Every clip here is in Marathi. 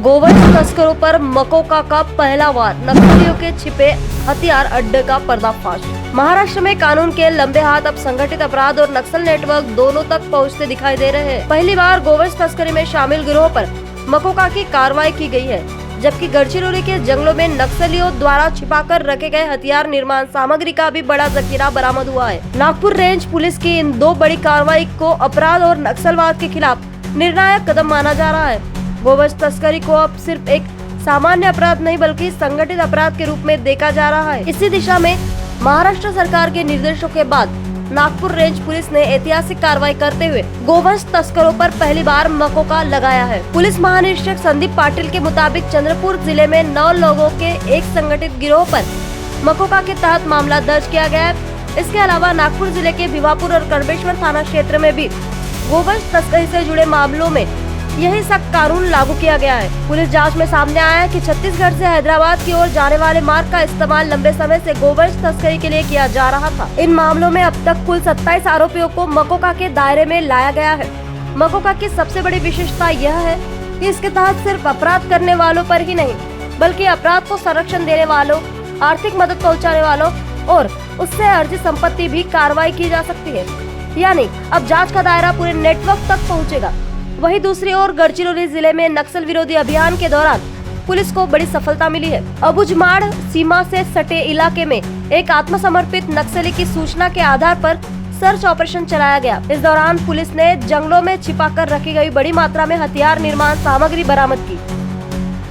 गोवंश तस्करों पर मकोका का पहला वार, नक्सलियों के छिपे हथियार अड्डे का पर्दाफाश। महाराष्ट्र में कानून के लंबे हाथ अब संगठित अपराध और नक्सल नेटवर्क दोनों तक पहुंचते दिखाई दे रहे हैं। पहली बार गोवंश तस्करी में शामिल गिरोह पर मकोका की कार्रवाई की गई है, जबकि गढ़चिरौली के जंगलों में नक्सलियों द्वारा छिपाकर रखे गए हथियार निर्माण सामग्री का भी बड़ा जखीरा बरामद हुआ है। नागपुर रेंज पुलिस की इन दो बड़ी कार्रवाई को अपराध और नक्सलवाद के खिलाफ निर्णायक कदम माना जा रहा है। गोवंश तस्करी को अब सिर्फ एक सामान्य अपराध नहीं बल्कि संगठित अपराध के रूप में देखा जा रहा है। इसी दिशा में महाराष्ट्र सरकार के निर्देशों के बाद नागपुर रेंज पुलिस ने ऐतिहासिक कार्रवाई करते हुए गोवंश तस्करों पर पहली बार मकोका लगाया है। पुलिस महानिरीक्षक संदीप पाटिल के मुताबिक चंद्रपुर जिले में 9 लोगों के एक संगठित गिरोह पर मकोका के तहत मामला दर्ज किया गया है। इसके अलावा नागपुर जिले के भिवापुर और कड़बेश्वर थाना क्षेत्र में भी गोवंश तस्करी से जुड़े मामलों में यही सख्त कानून लागू किया गया है। पुलिस जांच में सामने आया है कि छत्तीसगढ़ से हैदराबाद की ओर जाने वाले मार्ग का इस्तेमाल लंबे समय से गोवंश तस्करी के लिए किया जा रहा था। इन मामलों में अब तक कुल 27 आरोपियों को मकोका के दायरे में लाया गया है। मकोका की सबसे बड़ी विशेषता यह है कि इसके तहत सिर्फ अपराध करने वालों पर ही नहीं बल्कि अपराध को संरक्षण देने वालों, आर्थिक मदद पहुँचाने वालों और उससे अर्जित संपत्ति भी कार्रवाई की जा सकती है। यानी अब जाँच का दायरा पूरे नेटवर्क तक पहुँचेगा। वहीं दूसरी ओर गढ़चिरौली जिले में नक्सल विरोधी अभियान के दौरान पुलिस को बड़ी सफलता मिली है। अबुझमाड़ सीमा से सटे इलाके में एक आत्मसमर्पित नक्सली की सूचना के आधार पर सर्च ऑपरेशन चलाया गया। इस दौरान पुलिस ने जंगलों में छिपाकर रखी गई बड़ी मात्रा में हथियार निर्माण सामग्री बरामद की।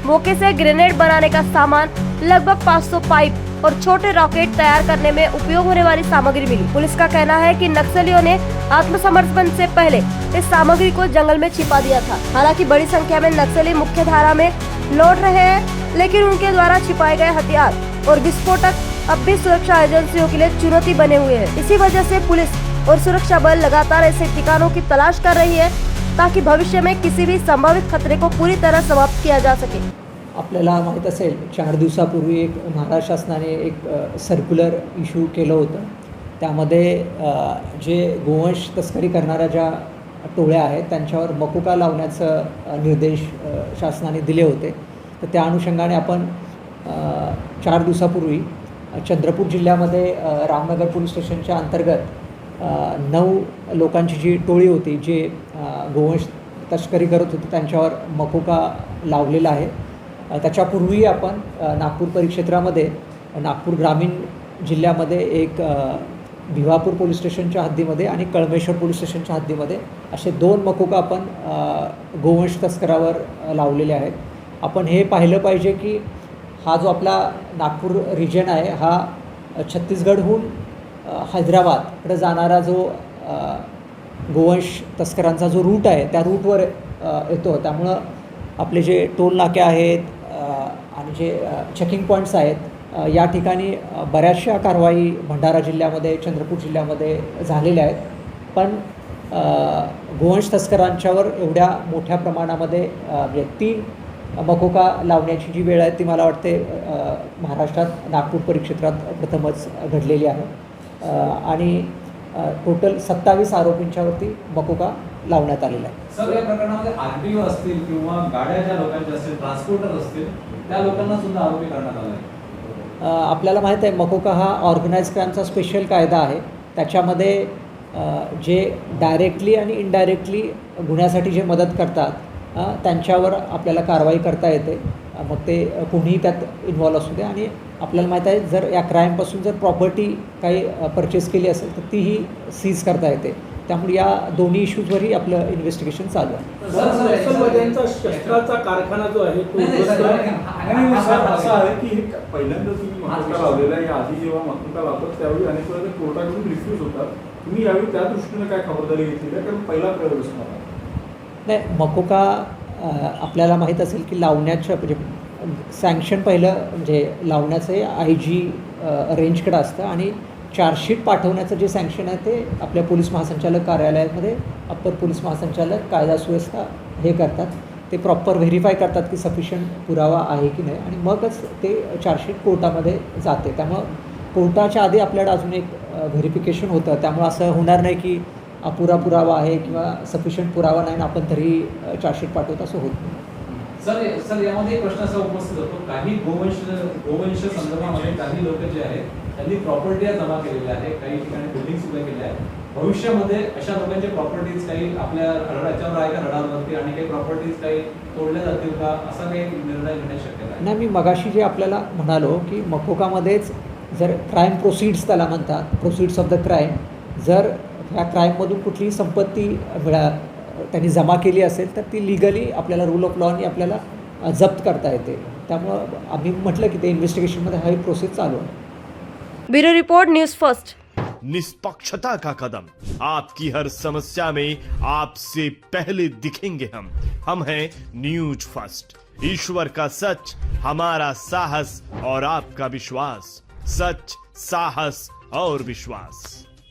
मौके से ग्रेनेड बनाने का सामान, लगभग 500 पाइप और छोटे रॉकेट तैयार करने में उपयोग होने वाली सामग्री मिली। पुलिस का कहना है कि नक्सलियों ने आत्मसमर्पण से पहले इस सामग्री को जंगल में छिपा दिया था। हालांकि बड़ी संख्या में नक्सली मुख्य धारा में लौट रहे हैं, लेकिन उनके द्वारा छिपाए गए हथियार और विस्फोटक अब भी सुरक्षा एजेंसियों के लिए चुनौती बने हुए हैं। इसी वजह से पुलिस और सुरक्षा बल लगातार ऐसे ठिकानों की तलाश कर रही है ताकि भविष्य में किसी भी संभावित खतरे को पूरी तरह समाप्त किया जा सके। आपल्याला माहीत असेल 4 दिवसापूर्वी एक महाराष्ट्र शासनाने एक सर्क्युलर इश्यू केलं होतं। त्यामध्ये जे गोवंश तस्करी करणाऱ्या ज्या टोळ्या आहेत त्यांच्यावर मकोका लावण्याचं निर्देश शासनाने दिले होते। तर त्या अनुषंगाने आपण 4 दिवसापूर्वी चंद्रपूर जिल्ह्यामध्ये रामनगर पोलीस स्टेशनच्या अंतर्गत 9 लोकांची जी टोळी होती जे गोवंश तस्करी करत होती त्यांच्यावर मकोका लावलेला आहे। त्याच्यापूर्वी आपण नागपूर परिक्षेत्रामध्ये नागपूर ग्रामीण जिल्ह्यामध्ये एक भिवापूर पोलीस स्टेशनच्या हद्दीमध्ये आणि कळमेश्वर पोलीस स्टेशनच्या हद्दीमध्ये असे 2 मकोका आपण गोवंश तस्करावर लावलेले आहेत। आपण हे पाहिलं पाहिजे की हा जो आपला नागपूर रिजन आहे हा छत्तीसगडहून हैदराबादकडे जाणारा जो गोवंश तस्करांचा जो रूट आहे त्या रूटवर येतो। त्यामुळं आपले जे टोल नाके आहेत आणि जे चेकिंग पॉईंट्स आहेत या ठिकाणी बऱ्याचशा कारवाई भंडारा जिल्ह्यामध्ये, चंद्रपूर जिल्ह्यामध्ये झालेल्या आहेत। पण गोवंश तस्करांच्यावर एवढ्या मोठ्या प्रमाणामध्ये 3 मकोका लावण्याची जी वेळ आहे ती मला वाटते महाराष्ट्रात नागपूर परिक्षेत्रात प्रथमच घडलेली आहे आणि टोटल 27 आरोपींच्यावरती मकोका लावण्यात आलेला आहे। सर, या प्रकरणामध्ये आरटीओ असतील किंवा गाड्या ज्या लोकांच्या असतील, ट्रान्सपोर्टर असतील, त्या लोकांना सुद्धा आरोपी करण्यात आला आहे। आपल्याला माहीत आहे मकोका हा ऑर्गनाइज क्राईमचा स्पेशल कायदा आहे। त्याच्यामध्ये जे डायरेक्टली आणि इनडायरेक्टली गुन्ह्यासाठी जे मदत करतात त्यांच्यावर आपल्याला कारवाई करता येते। मग ते कोणीही त्यात इन्व्हॉल्व असू दे आणि आपल्याला माहीत आहे जर या क्राईमपासून जर प्रॉपर्टी काही परचेस केली असेल तर तीही सीज करता येते। त्यामुळे या दोन्ही इश्यूजवरही आपलं इन्व्हेस्टिगेशन चालू आहे। शस्त्राचा कारखाना जो आहे तो असं आहे की हे पहिल्यांदा तुम्ही मकोका लावलेला आहे। आधी जेव्हा मकोका लावतात त्यावेळी अनेक वेळा कोर्टाकडून रिफ्यूज होतात। तुम्ही यावेळी त्या दृष्टीने काय खबरदारी घेतली आहे? कारण पहिला प्रयोग असणार नाही, मकोका आपल्याला माहीत असेल की लावण्याच्या म्हणजे सँक्शन पहिलं म्हणजे लावण्याचं IG रेंजकडे असतं आणि चार्जशीट पाठवण्याचं जे सँक्शन आहे ते आपल्या पोलीस महासंचालक कार्यालयामध्ये अप्पर पोलीस महासंचालक कायदा सुव्यवस्था हे करतात। ते प्रॉपर व्हेरीफाय करतात की सफिशियंट पुरावा आहे की नाही आणि मगच ते चार्जशीट कोर्टामध्ये जाते। त्यामुळं कोर्टाच्या आधी आपल्याला अजून एक व्हेरिफिकेशन होतं। त्यामुळे असं होणार नाही की अपुरा पुरावा आहे किंवा सफिशियंट पुरावा नाही आणि आपण तरी चार्जशीट पाठवत असं होत नाही। सर यामध्ये एक प्रश्न असा उपस्थित होतो, काही गोवंश संदर्भामध्ये काही लोक जे आहेत त्यांनी प्रॉपर्टी जमा केलेल्या आहेत, काही ठिकाणी बिल्डिंग सुद्धा केल्या आहेत. भविष्यामध्ये अशा लोकांचे प्रॉपर्टीज काही आपल्या याच्यावर आहे का रडारवरती, आणि काही प्रॉपर्टीज काही तोडल्या जातील का, असा काही निर्णय घेण्याची शक्यता आहे? नाही, मी मगाशी जे आपल्याला म्हणालो की मकोकामध्येच जर क्राईम प्रोसीड्स त्याला म्हणतात, प्रोसीड्स ऑफ द क्राईम, जर ह्या क्राईममधून कुठलीही संपत्ती त्यांनी जमा केली असेल तर ती लिगली आपल्याला रूल ऑफ लॉनी आपल्याला जप्त करता येते. त्यामुळं आम्ही म्हटलं की ते इन्व्हेस्टिगेशनमध्ये हा प्रोसेस चालू आहे. Bureau report, news first. निष्पक्षता का कदम, आपकी हर समस्या में आपसे पहले दिखेंगे हम हैं न्यूज फर्स्ट. ईश्वर का सच, हमारा साहस और आपका विश्वास. सच, साहस और विश्वास.